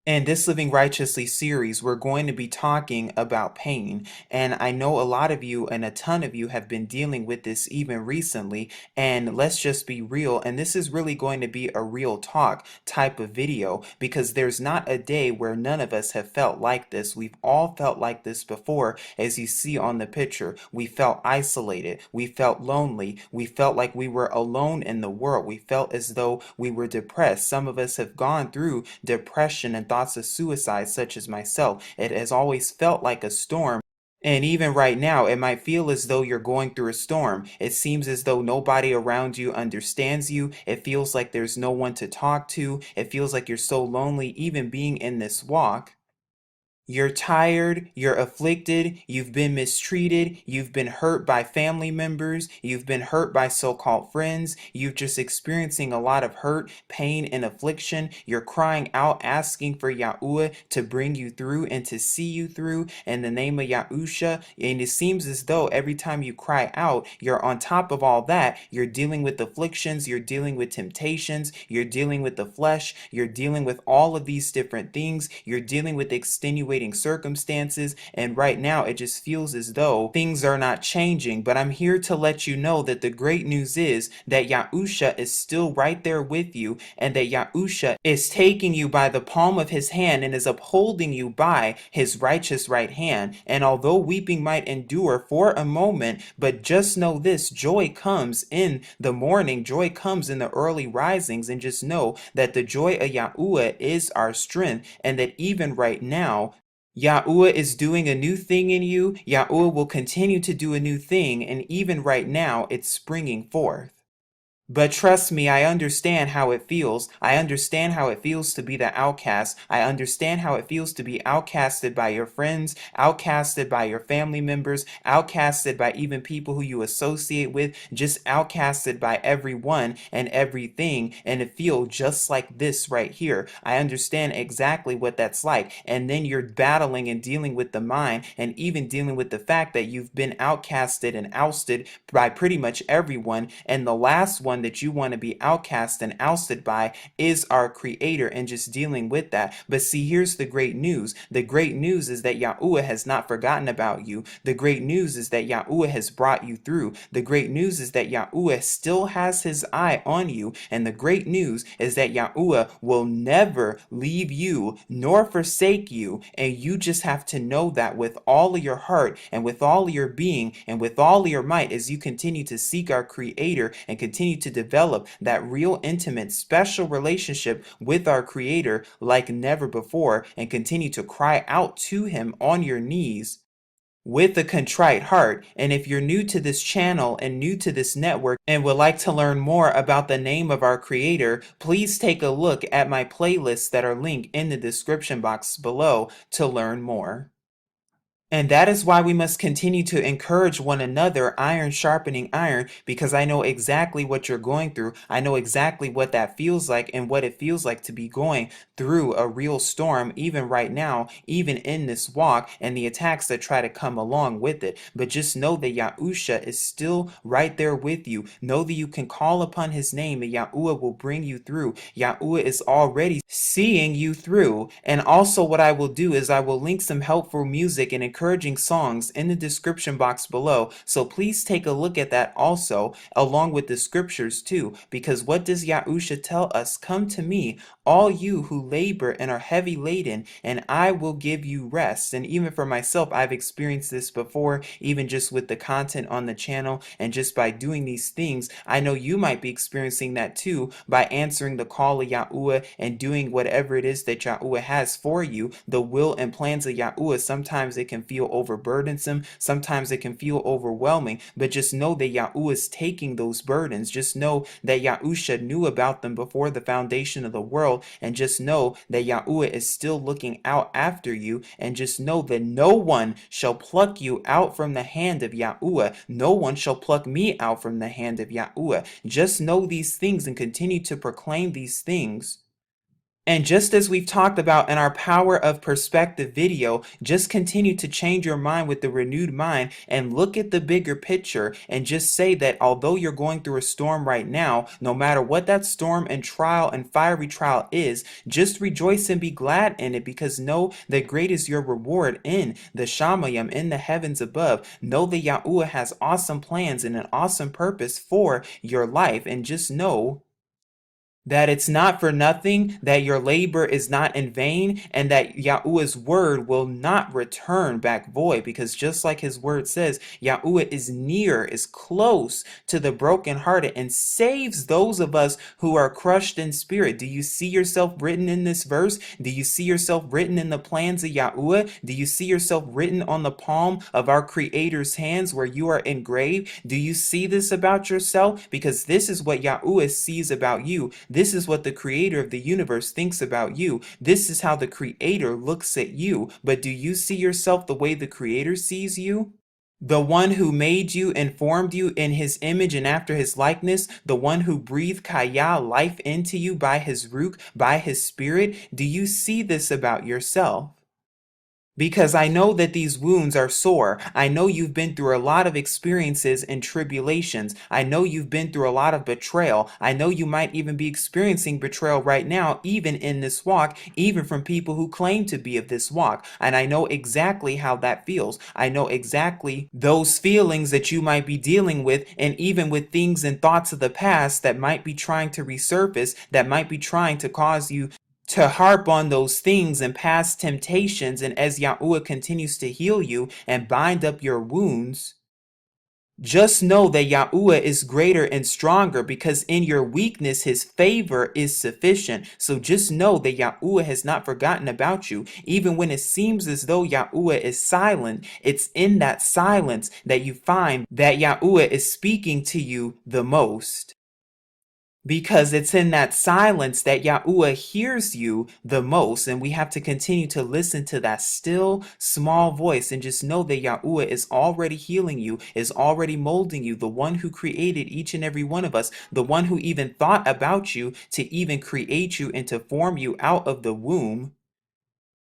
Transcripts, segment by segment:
In this Living Righteously series, we're going to be talking about pain. And I know a lot of you and a ton of you have been dealing with this even recently. And let's just be real. And this is really going to be a real talk type of video because there's not a day where none of us have felt like this. We've all felt like this before, as you see on the picture. We felt isolated. We felt lonely. We felt like we were alone in the world. We felt as though we were depressed. Some of us have gone through depression and thoughts of suicide, such as myself. It has always felt like a storm. And even right now, it might feel as though you're going through a storm. It seems as though nobody around you understands you. It feels like there's no one to talk to. It feels like you're so lonely, even being in this walk. You're tired, you're afflicted, you've been mistreated, you've been hurt by family members, you've been hurt by so-called friends, you're just experiencing a lot of hurt, pain, and affliction. You're crying out, asking for Yahuwah to bring you through and to see you through in the name of Yahusha. And it seems as though every time you cry out, you're on top of all that. You're dealing with afflictions, you're dealing with temptations, you're dealing with the flesh, you're dealing with all of these different things, you're dealing with extenuating circumstances, and right now it just feels as though things are not changing. But I'm here to let you know that the great news is that Yahusha is still right there with you, and that Yahusha is taking you by the palm of his hand and is upholding you by his righteous right hand. And although weeping might endure for a moment, but just know this: joy comes in the morning, joy comes in the early risings, and just know that the joy of Yahuwah is our strength, and that even right now Yahuwah is doing a new thing in you. Yahuwah will continue to do a new thing, and even right now, it's springing forth. But trust me, I understand how it feels. I understand how it feels to be the outcast. I understand how it feels to be outcasted by your friends, outcasted by your family members, outcasted by even people who you associate with, just outcasted by everyone and everything, and it feels just like this right here. I understand exactly what that's like. And then you're battling and dealing with the mind, and even dealing with the fact that you've been outcasted and ousted by pretty much everyone, and the last one that you want to be outcast and ousted by is our creator, and just dealing with that. But see, here's the great news. The great news is that Yahuwah has not forgotten about you. The great news is that Yahuwah has brought you through. The great news is that Yahuwah still has his eye on you. And the great news is that Yahuwah will never leave you nor forsake you. And you just have to know that with all of your heart and with all of your being and with all of your might, as you continue to seek our creator and continue to develop that real intimate special relationship with our creator like never before, and continue to cry out to him on your knees with a contrite heart. And if you're new to this channel and new to this network and would like to learn more about the name of our creator, please take a look at my playlists that are linked in the description box below to learn more. And that is why we must continue to encourage one another, iron sharpening iron, because I know exactly what you're going through. I know exactly what that feels like and what it feels like to be going through a real storm, even right now, even in this walk, and the attacks that try to come along with it. But just know that Yahusha is still right there with you. Know that you can call upon his name and Yahuwah will bring you through. Yahuwah is already seeing you through. And also what I will do is I will link some helpful music and encouraging songs in the description box below. So please take a look at that also, along with the scriptures too. Because what does Yahusha tell us? Come to me, all you who labor and are heavy laden, and I will give you rest. And even for myself, I've experienced this before, even just with the content on the channel and just by doing these things. I know you might be experiencing that too by answering the call of Yahuwah and doing whatever it is that Yahuwah has for you. The will and plans of Yahuwah, sometimes it can feel overburdensome, sometimes it can feel overwhelming, but just know that Yahuwah is taking those burdens. Just know that Yahusha knew about them before the foundation of the world, and just know that Yahuwah is still looking out after you, and just know that no one shall pluck you out from the hand of Yahuwah. No one shall pluck me out from the hand of Yahuwah. Just know these things and continue to proclaim these things. And just as we've talked about in our Power of Perspective video, just continue to change your mind with the renewed mind and look at the bigger picture and just say that although you're going through a storm right now, no matter what that storm and trial and fiery trial is, just rejoice and be glad in it, because know that great is your reward in the Shamayim, in the heavens above. Know that Yahuwah has awesome plans and an awesome purpose for your life, and just know that it's not for nothing, that your labor is not in vain, and that Yahuwah's word will not return back void, because just like his word says, Yahuwah is near, is close to the brokenhearted, and saves those of us who are crushed in spirit. Do you see yourself written in this verse? Do you see yourself written in the plans of Yahuwah? Do you see yourself written on the palm of our Creator's hands where you are engraved? Do you see this about yourself? Because this is what Yahuwah sees about you. This is what the creator of the universe thinks about you. This is how the creator looks at you. But do you see yourself the way the creator sees you? The one who made you and formed you in his image and after his likeness, the one who breathed Kaya, life into you by his Ruach, by his spirit. Do you see this about yourself? Because I know that these wounds are sore. I know you've been through a lot of experiences and tribulations. I know you've been through a lot of betrayal. I know you might even be experiencing betrayal right now, even in this walk, even from people who claim to be of this walk. And I know exactly how that feels. I know exactly those feelings that you might be dealing with, and even with things and thoughts of the past that might be trying to resurface, that might be trying to cause you to harp on those things and past temptations. And as Yahuwah continues to heal you and bind up your wounds, just know that Yahuwah is greater and stronger, because in your weakness his favor is sufficient. So just know that Yahuwah has not forgotten about you. Even when it seems as though Yahuwah is silent, it's in that silence that you find that Yahuwah is speaking to you the most. Because it's in that silence that Yahuwah hears you the most, and we have to continue to listen to that still small voice and just know that Yahuwah is already healing you, is already molding you, the one who created each and every one of us, the one who even thought about you to even create you and to form you out of the womb,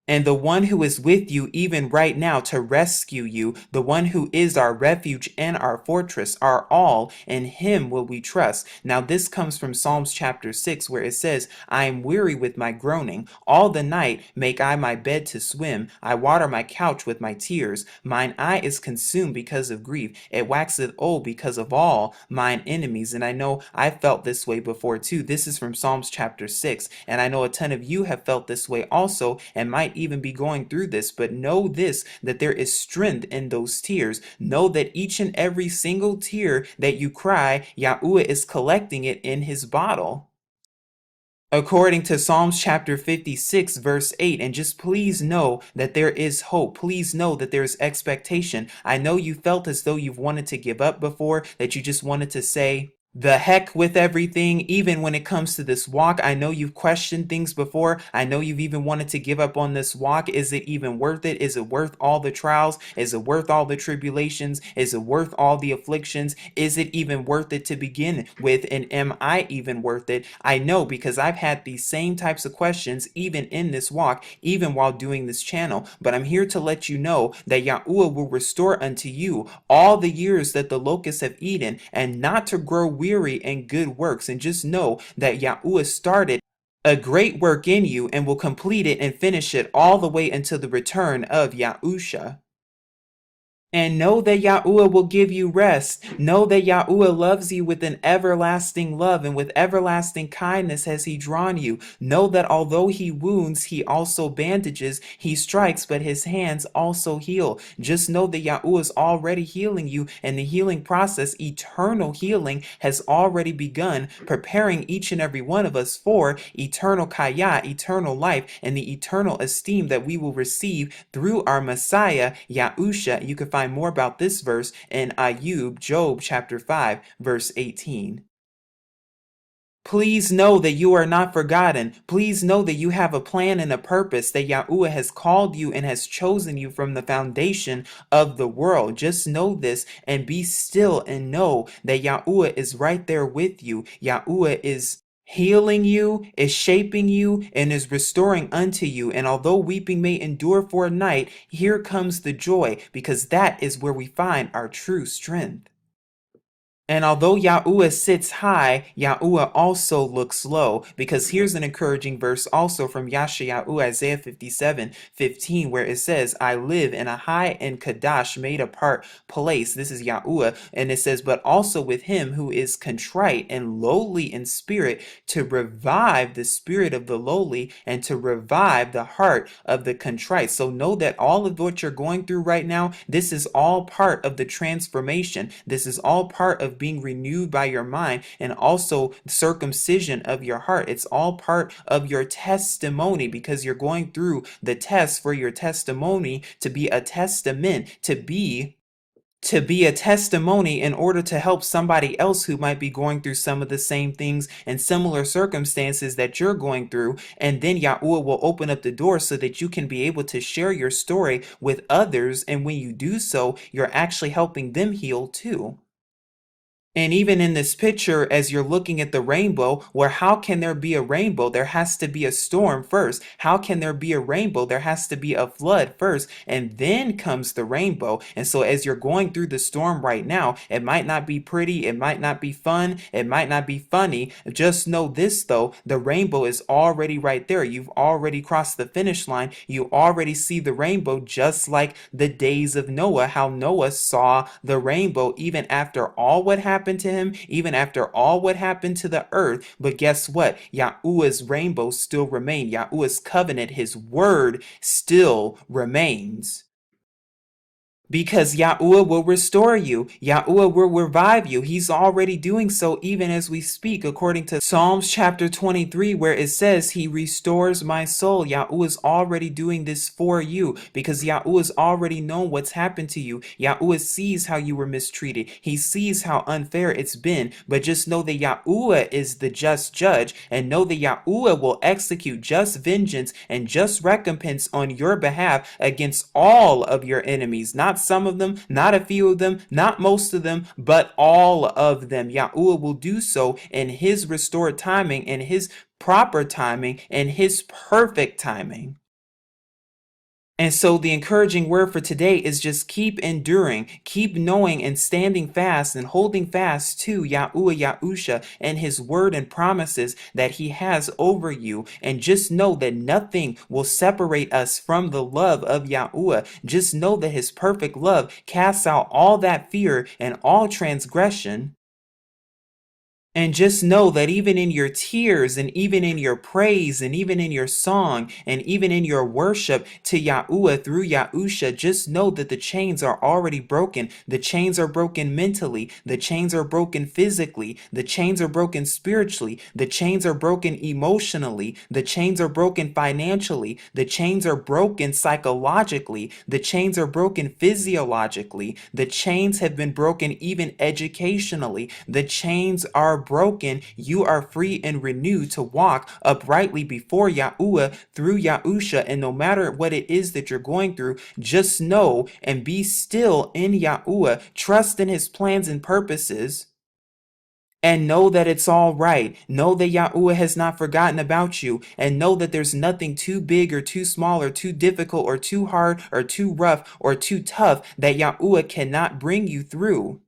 and the one who is with you even right now to rescue you, the one who is our refuge and our fortress, our all, in him will we trust. Now this comes from Psalms chapter 6, where it says, I am weary with my groaning. All the night make I my bed to swim. I water my couch with my tears. Mine eye is consumed because of grief. It waxeth old because of all mine enemies. And I know I felt this way before too. This is from Psalms chapter 6. And I know a ton of you have felt this way also, and might even be going through this. But know this, that there is strength in those tears. Know that each and every single tear that you cry, Yahuwah is collecting it in his bottle, according to Psalms chapter 56 verse 8. And just please know that there is hope. Please know that there is expectation. I know you felt as though you've wanted to give up before, that you just wanted to say the heck with everything, even when it comes to this walk. I know you've questioned things before. I know you've even wanted to give up on this walk. Is it even worth it? Is it worth all the trials? Is it worth all the tribulations? Is it worth all the afflictions? Is it even worth it to begin with? And am I even worth it? I know, because I've had these same types of questions even in this walk, even while doing this channel. But I'm here to let you know that Yahuwah will restore unto you all the years that the locusts have eaten, and not to grow weary in good works. And just know that Yahuwah started a great work in you and will complete it and finish it all the way until the return of Yahusha. And know that Yahuwah will give you rest. Know that Yahuwah loves you with an everlasting love, and with everlasting kindness has he drawn you. Know that although he wounds, he also bandages. He strikes, but his hands also heal. Just know that Yahuwah is already healing you, and the healing process, eternal healing, has already begun, preparing each and every one of us for eternal kaya, eternal life, and the eternal esteem that we will receive through our Messiah, Yahusha. You can find more about this verse in Ayub, Job chapter 5, verse 18. Please know that you are not forgotten. Please know that you have a plan and a purpose, that Yahuwah has called you and has chosen you from the foundation of the world. Just know this and be still and know that Yahuwah is right there with you. Yahuwah is healing you, is shaping you, and is restoring unto you. And although weeping may endure for a night, here comes the joy, because that is where we find our true strength. And although Yahuwah sits high, Yahuwah also looks low. Because here's an encouraging verse also from Yashayahu, Isaiah 57:15, where it says, I live in a high and Kadash made apart place. This is Yahuwah. And it says, but also with him who is contrite and lowly in spirit, to revive the spirit of the lowly and to revive the heart of the contrite. So know that all of what you're going through right now, this is all part of the transformation. This is all part of being renewed by your mind, and also circumcision of your heart. It's all part of your testimony, because you're going through the test for your testimony to be a testament, to be a testimony in order to help somebody else who might be going through some of the same things and similar circumstances that you're going through. And then Yahuwah will open up the door so that you can be able to share your story with others. And when you do so, you're actually helping them heal too. And even in this picture, as you're looking at the rainbow, where how can there be a rainbow? There has to be a storm first. How can there be a rainbow? There has to be a flood first, and then comes the rainbow. And so as you're going through the storm right now, it might not be pretty, it might not be fun, it might not be funny. Just know this though, the rainbow is already right there. You've already crossed the finish line. You already see the rainbow, just like the days of Noah, how Noah saw the rainbow even after all what happened to him, even after all what happened to the earth. But guess what? Yahuwah's rainbow still remained. Yahuwah's covenant, his word, still remains. Because Yahuwah will restore you. Yahuwah will revive you. He's already doing so even as we speak, according to Psalms chapter 23, where it says, he restores my soul. Yahuwah is already doing this for you, because Yahuwah's already known what's happened to you. Yahuwah sees how you were mistreated. He sees how unfair it's been. But just know that Yahuwah is the just judge, and know that Yahuwah will execute just vengeance and just recompense on your behalf against all of your enemies. Not some of them, not a few of them, not most of them, but all of them. Yahuwah will do so in his restored timing, in his proper timing, in his perfect timing. And so the encouraging word for today is just keep enduring, keep knowing and standing fast and holding fast to Yahuwah Yahusha and his word and promises that he has over you. And just know that nothing will separate us from the love of Yahuwah. Just know that his perfect love casts out all that fear and all transgression. And just know that even in your tears and even in your praise and even in your song and even in your worship to Yahuwah through Yahusha, just know that the chains are already broken. The chains are broken mentally. The chains are broken physically. The chains are broken spiritually. The chains are broken emotionally. The chains are broken financially. The chains are broken psychologically. The chains are broken physiologically. The chains have been broken even educationally. The chains are broken. You are free and renewed to walk uprightly before Yahuwah through Yahusha. And no matter what it is that you're going through, just know and be still in Yahuwah. Trust in his plans and purposes. And know that it's all right. Know that Yahuwah has not forgotten about you. And know that there's nothing too big or too small or too difficult or too hard or too rough or too tough that Yahuwah cannot bring you through.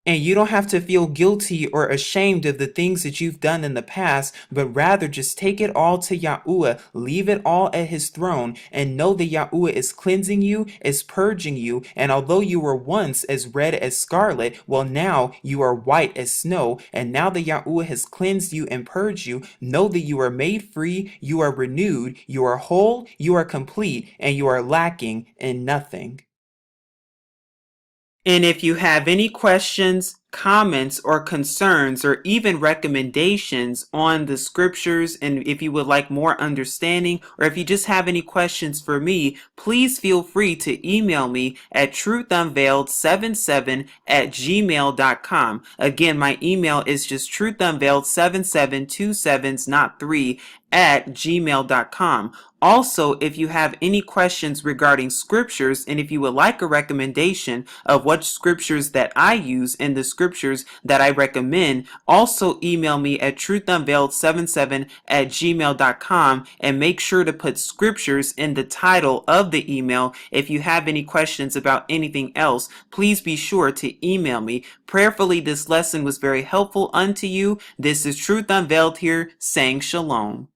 And you don't have to feel guilty or ashamed of the things that you've done in the past, but rather just take it all to Yahuwah, leave it all at his throne, and know that Yahuwah is cleansing you, is purging you, and although you were once as red as scarlet, well now you are white as snow, and now that Yahuwah has cleansed you and purged you, know that you are made free, you are renewed, you are whole, you are complete, and you are lacking in nothing. And if you have any questions, comments, or concerns, or even recommendations on the scriptures, and if you would like more understanding, or if you just have any questions for me, please feel free to email me at truthunveiled77@gmail.com. Again, my email is just truthunveiled77, 2 7s, not 3, at gmail.com. Also, if you have any questions regarding scriptures, and if you would like a recommendation of what scriptures that I use in the scripture scriptures that I recommend, also email me at truthunveiled77@gmail.com and make sure to put scriptures in the title of the email. If you have any questions about anything else, please be sure to email me. Prayerfully, this lesson was very helpful unto you. This is Truth Unveiled here, saying shalom.